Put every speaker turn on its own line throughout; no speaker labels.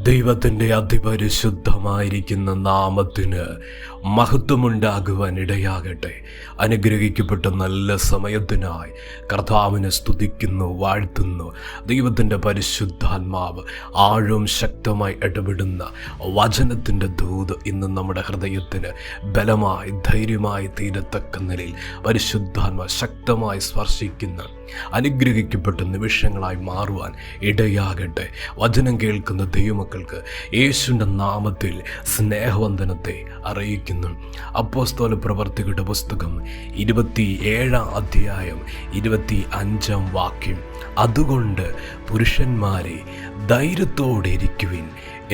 ദൈവത്തിൻ്റെ അതിപരിശുദ്ധമായിരിക്കുന്ന നാമത്തിന് മഹത്വമുണ്ടാകുവാൻ ഇടയാകട്ടെ. അനുഗ്രഹിക്കപ്പെട്ട നല്ല സമയത്തിനായി കർത്താവിനെ സ്തുതിക്കുന്നു, വാഴ്ത്തുന്നു. ദൈവത്തിൻ്റെ പരിശുദ്ധാത്മാവ് ആഴവും ശക്തമായി ഇടപെടുന്ന വചനത്തിൻ്റെ ദൂത് ഇന്ന് നമ്മുടെ ഹൃദയത്തിന് ബലമായി ധൈര്യമായി തീരത്തക്ക നിലയിൽ പരിശുദ്ധാത്മാവ് ശക്തമായി സ്പർശിക്കുന്ന അനുഗ്രഹിക്കപ്പെട്ട നിമിഷങ്ങളായി മാറുവാൻ ഇടയാകട്ടെ. വചനം കേൾക്കുന്ന ദൈവമക്കൾക്ക് യേശുവിൻ്റെ നാമത്തിൽ സ്നേഹവന്ദനത്തെ അറിയിക്കുന്നു. അപ്പോസ്തല പ്രവർത്തികളുടെ പുസ്തകം 27 അധ്യായം 25 വാക്യം. അതുകൊണ്ട് പുരുഷന്മാരെ, ധൈര്യത്തോടെ ഇരിക്കുവിൻ,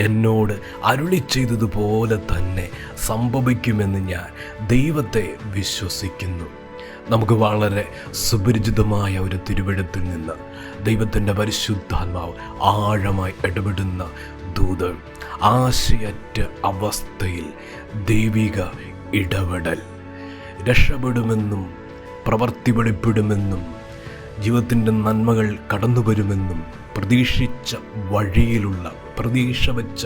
എന്നോട് അരുളി ചെയ്തതുപോലെ തന്നെ സംഭവിക്കുമെന്ന് ഞാൻ ദൈവത്തെ വിശ്വസിക്കുന്നു. നമുക്ക് വളരെ സുപരിചിതമായ ഒരു തിരുവെഴുത്തിൽ നിന്ന് ദൈവത്തിൻ്റെ പരിശുദ്ധാത്മാവ് ആഴമായി ഇടപെടുന്ന ദൂത്. ആശയറ്റ അവസ്ഥയിൽ ദൈവിക ഇടപെടൽ. രക്ഷപ്പെടുമെന്നും പ്രവൃത്തി വെളിപ്പെടുമെന്നും ജീവിതത്തിൻ്റെ നന്മകൾ കടന്നു വരുമെന്നും പ്രതീക്ഷിച്ച വഴിയിലുള്ള പ്രതീക്ഷ വെച്ച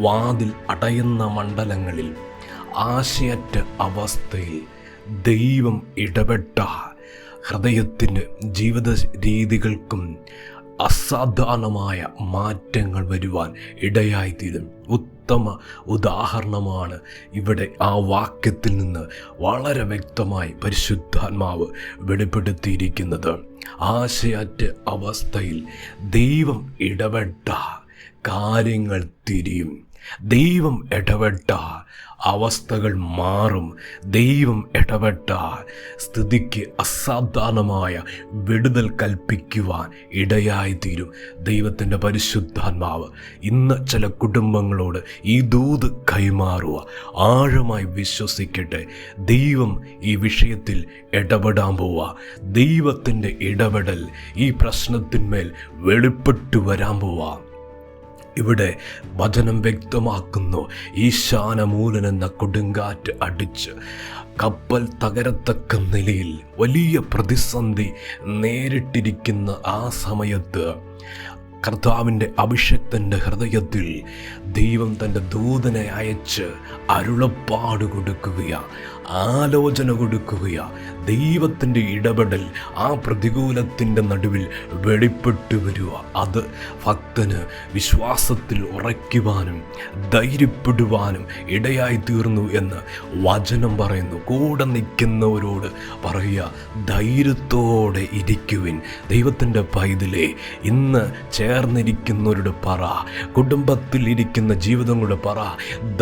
വാതിൽ അടയുന്ന മണ്ഡലങ്ങളിൽ ആശയറ്റ അവസ്ഥയിൽ ദൈവം ഇടപെട്ട ഹൃദയത്തിന് ജീവിത രീതികൾക്കും അസാധാരണമായ മാറ്റങ്ങൾ വരുവാൻ ഇടയായിത്തീരും. ഉത്തമ ഉദാഹരണമാണ് ഇവിടെ ആ വാക്യത്തിൽ നിന്ന് വളരെ വ്യക്തമായി പരിശുദ്ധാത്മാവ് വെളിപ്പെടുത്തിയിരിക്കുന്നത്. ആശയറ്റ അവസ്ഥയിൽ ദൈവം ഇടപെട്ട കാര്യങ്ങൾ തിരിയും. ദൈവം ഇടപെട്ട അവസ്ഥകൾ മാറും. ദൈവം ഇടപെട്ട സ്ഥിതിക്ക് അസാധാരണമായ വിടുതൽ കൽപ്പിക്കുവാൻ ഇടയായിത്തീരും ദൈവത്തിൻ്റെ പരിശുദ്ധാത്മാവ്. ഇന്ന് ചില കുടുംബങ്ങളോട് ഈ ദൂത് കൈമാറുക. ആഴമായി വിശ്വസിക്കട്ടെ. ദൈവം ഈ വിഷയത്തിൽ ഇടപെടാൻ പോവുക. ദൈവത്തിൻ്റെ ഇടപെടൽ ഈ പ്രശ്നത്തിന്മേൽ വെളിപ്പെട്ടു വരാൻ പോവുക. ഇവിടെ വചനം വ്യക്തമാക്കുന്നു, ഈശാനമൂലൻ എന്ന കൊടുങ്കാറ്റ് അടിച്ച് കപ്പൽ തകരത്തക്ക നിലയിൽ വലിയ പ്രതിസന്ധി നേരിട്ടിരിക്കുന്ന ആ സമയത്ത് കർത്താവിൻ്റെ അഭിഷക്തൻ്റെ ഹൃദയത്തിൽ ദൈവം തൻ്റെ ദൂതനെ അയച്ച് അരുളപ്പാട് കൊടുക്കുകയാണ്, ആലോചന കൊടുക്കുകയാണ്. ദൈവത്തിൻ്റെ ഇടപെടൽ ആ പ്രതികൂലത്തിൻ്റെ നടുവിൽ വെളിപ്പെട്ടു വരിക. അത് ഭക്തന് വിശ്വാസത്തിൽ ഉറയ്ക്കുവാനും ധൈര്യപ്പെടുവാനും ഇടയായി തീർന്നു എന്ന് വചനം പറയുന്നു. കൂടെ നിൽക്കുന്നവരോട് പറയുക, ധൈര്യത്തോടെ ഇരിക്കുവിൻ. ദൈവത്തിൻ്റെ പൈതലേ, ഇന്ന് ചേർന്നിരിക്കുന്നവരോട് പറ, കുടുംബത്തിൽ ഇരിക്കുന്ന ജീവിതങ്ങളുടെ പറ,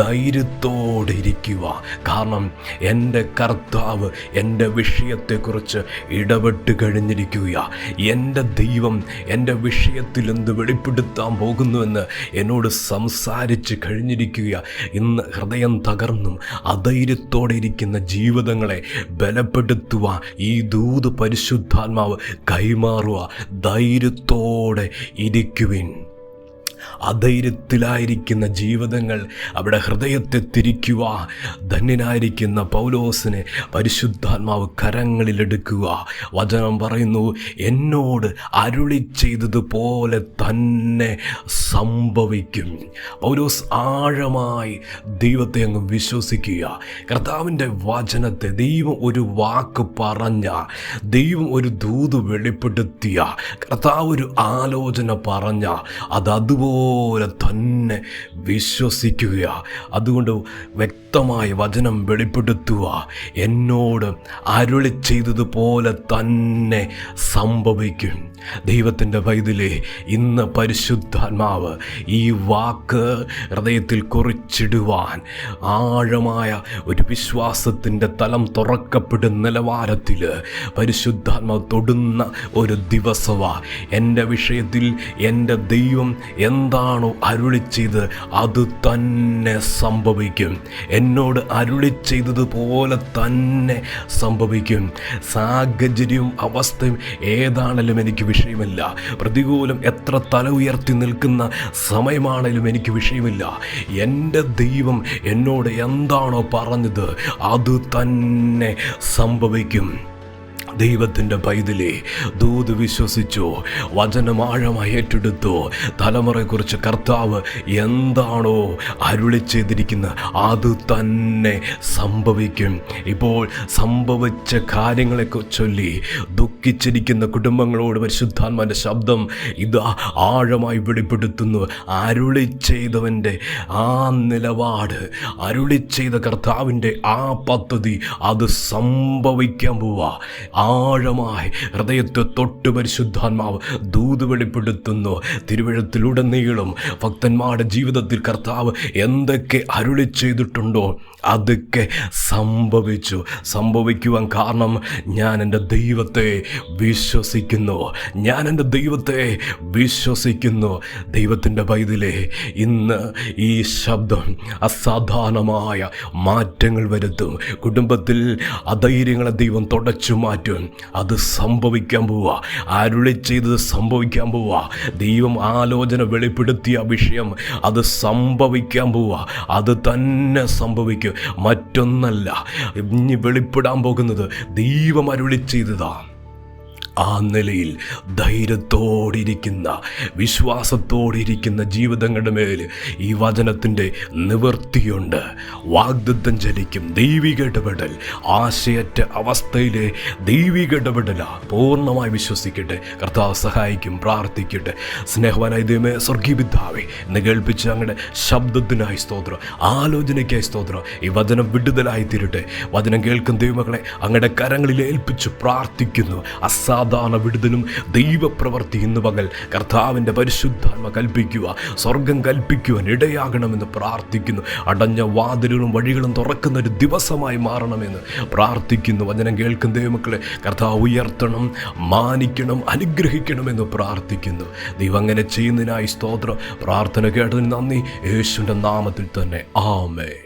ധൈര്യത്തോടെ ഇരിക്കുക. കാരണം എൻ്റെ കർത്താവ് എൻ്റെ വിഷയത്തെക്കുറിച്ച് ഇടപെട്ട് കഴിഞ്ഞിരിക്കുക. എൻ്റെ ദൈവം എൻ്റെ വിഷയത്തിൽ എന്ത് വെളിപ്പെടുത്താൻ പോകുന്നുവെന്ന് എന്നോട് സംസാരിച്ച് കഴിഞ്ഞിരിക്കുക. ഇന്ന് ഹൃദയം തകർന്നും അധൈര്യത്തോടെ ഇരിക്കുന്ന ജീവിതങ്ങളെ ബലപ്പെടുത്തുക ഈ ദൂത് പരിശുദ്ധാത്മാവ് കൈമാറുക. ധൈര്യത്തോടെ ഇരിക്കുവിൻ. അധൈര്യത്തിലായിരിക്കുന്ന ജീവിതങ്ങൾ അവിടെ ഹൃദയത്തെ തിരിക്കുക. ധന്യനായിരിക്കുന്ന പൗലോസിനെ പരിശുദ്ധാത്മാവ് കരങ്ങളിലെടുക്കുക. വചനം പറയുന്നു, എന്നോട് അരുളി ചെയ്തതുപോലെ തന്നെ സംഭവിക്കും. പൗലോസ് ആഴമായി ദൈവത്തെ അങ്ങ് വിശ്വസിക്കുക. കർത്താവിൻ്റെ വചനത്തെ ദൈവം ഒരു വാക്ക് പറഞ്ഞ, ദൈവം ഒരു ദൂത് വെളിപ്പെടുത്തിയ, കർത്താവ് ഒരു ആലോചന പറഞ്ഞ, അതുപോലെ തന്നെ വിശ്വസിക്കുക. അതുകൊണ്ട് വ്യക്തമായ വചനം വെളിപ്പെടുത്തുക. എന്നോട് അരുളി ചെയ്തതുപോലെ തന്നെ സംഭവിക്കും. ദൈവത്തിൻ്റെ പൈതലേ, ഇന്ന് പരിശുദ്ധാത്മാവ് ഈ വാക്ക് ഹൃദയത്തിൽ കുറിച്ചിടുവാൻ ആഴമായ ഒരു വിശ്വാസത്തിൻ്റെ തലം തുറക്കപ്പെടുന്ന നിലവാരത്തിൽ പരിശുദ്ധാത്മാവ് തൊടുന്ന ഒരു ദിവസമാണ്. എൻ്റെ വിഷയത്തിൽ എൻ്റെ ദൈവം എന്താണോ അരുളി ചെയ്ത് അത് തന്നെ സംഭവിക്കും. എന്നോട് അരുളി ചെയ്തതുപോലെ തന്നെ സംഭവിക്കും. സാഹചര്യവും അവസ്ഥയും ഏതാണെങ്കിലും എനിക്ക് വിഷയമില്ല. പ്രതികൂലം എത്ര തല ഉയർത്തി നിൽക്കുന്ന സമയമാണെങ്കിലും എനിക്ക് വിഷയമില്ല. എൻ്റെ ദൈവം എന്നോട് എന്താണോ പറഞ്ഞത് അത് തന്നെ സംഭവിക്കും. ദൈവത്തിൻ്റെ പൈതലേ, ദൂത് വിശ്വസിച്ചോ, വചനം ആഴമായി ഏറ്റെടുത്തോ. തലമുറയെക്കുറിച്ച് കർത്താവ് എന്താണോ അരുളി ചെയ്തിരിക്കുന്നത് അത് തന്നെ സംഭവിക്കും. ഇപ്പോൾ സംഭവിച്ച കാര്യങ്ങളെ ചൊല്ലി ദുഃഖിച്ചിരിക്കുന്ന കുടുംബങ്ങളോട് പരിശുദ്ധാത്മാവിൻ്റെ ശബ്ദം ഇതാ ആഴമായി വെളിപ്പെടുത്തുന്നു. അരുളി ചെയ്തവൻ്റെ ആ നിലപാട്, അരുളി ചെയ്ത കർത്താവിൻ്റെ ആ പദ്ധതി അത് സംഭവിക്കാൻ പോവാ. ആഴമായി ഹൃദയത്തെ തൊട്ട് പരിശുദ്ധാത്മാവ് ദൂത് വെളിപ്പെടുത്തുന്നു. തിരുവഴുത്തിലുടനീളം ഭക്തന്മാരുടെ ജീവിതത്തിൽ കർത്താവ് എന്തൊക്കെ അരുളി ചെയ്തിട്ടുണ്ടോ അതൊക്കെ സംഭവിക്കുവാൻ കാരണം ഞാൻ എൻ്റെ ദൈവത്തെ വിശ്വസിക്കുന്നു. ദൈവത്തിൻ്റെ പൈതലേ, ഇന്ന് ഈ ശബ്ദം അസാധാരണമായ മാറ്റങ്ങൾ വരുത്തും. കുടുംബത്തിൽ അധൈര്യങ്ങളെ ദൈവം തുടച്ചു മാറ്റും. അത് സംഭവിക്കാൻ പോവാ. അരുളി ചെയ്തത് സംഭവിക്കാൻ പോവാ. ദൈവം ആലോചന വെളിപ്പെടുത്തിയ വിഷയം അത് സംഭവിക്കാൻ പോവാ. അത് തന്നെ സംഭവിക്കും, മറ്റൊന്നല്ല. ഇനി വെളിപ്പെടാൻ പോകുന്നത് ദൈവം അരുളി ചെയ്തതാ. ആ നിലയിൽ ധൈര്യത്തോടിരിക്കുന്ന, വിശ്വാസത്തോടിരിക്കുന്ന ജീവിതങ്ങളുടെ മേൽ ഈ വചനത്തിൻ്റെ നിവൃത്തിയുണ്ട്. വാഗ്ദത്തം ചലിക്കും. ദൈവിക ഇടപെടൽ, ആശയറ്റ അവസ്ഥയിലെ ദൈവിക ഇടപെടല പൂർണ്ണമായി വിശ്വസിക്കട്ടെ. കർത്താവ് സഹായിക്കും. പ്രാർത്ഥിക്കട്ടെ. സ്നേഹവാനായ ദൈവമേ, സ്വർഗീയ പിതാവേ, ഇന്ന് കേൾപ്പിച്ച അങ്ങയുടെ ശബ്ദത്തിനായി സ്തോത്രം, ആലോചനയ്ക്കായി സ്തോത്രം. ഈ വചനം വിടുതലായി തീരട്ടെ. വചനം കേൾക്കുന്ന ദൈവമക്കളെ അങ്ങയുടെ കരങ്ങളിൽ ഏൽപ്പിച്ച് പ്രാർത്ഥിക്കുന്നു. സാധാരണ വിടുതലും ദൈവപ്രവൃത്തി ഇന്ന് പകൽ കർത്താവിൻ്റെ പരിശുദ്ധാത്മ കൽപ്പിക്കുക, സ്വർഗം കൽപ്പിക്കുവാൻ ഇടയാകണമെന്ന് പ്രാർത്ഥിക്കുന്നു. അടഞ്ഞ വാതിലുകളും വഴികളും തുറക്കുന്ന ഒരു ദിവസമായി മാറണമെന്ന് പ്രാർത്ഥിക്കുന്നു. വചനം കേൾക്കുന്ന ദൈവമക്കളെ കർത്താവ് ഉയർത്തണം, മാനിക്കണം, അനുഗ്രഹിക്കണമെന്ന് പ്രാർത്ഥിക്കുന്നു. ദൈവം അങ്ങനെ ചെയ്യുന്നതിനായി സ്തോത്രം. പ്രാർത്ഥന കേട്ടതിന് നന്ദി. യേശുവിൻ്റെ നാമത്തിൽ തന്നെ ആമേൻ.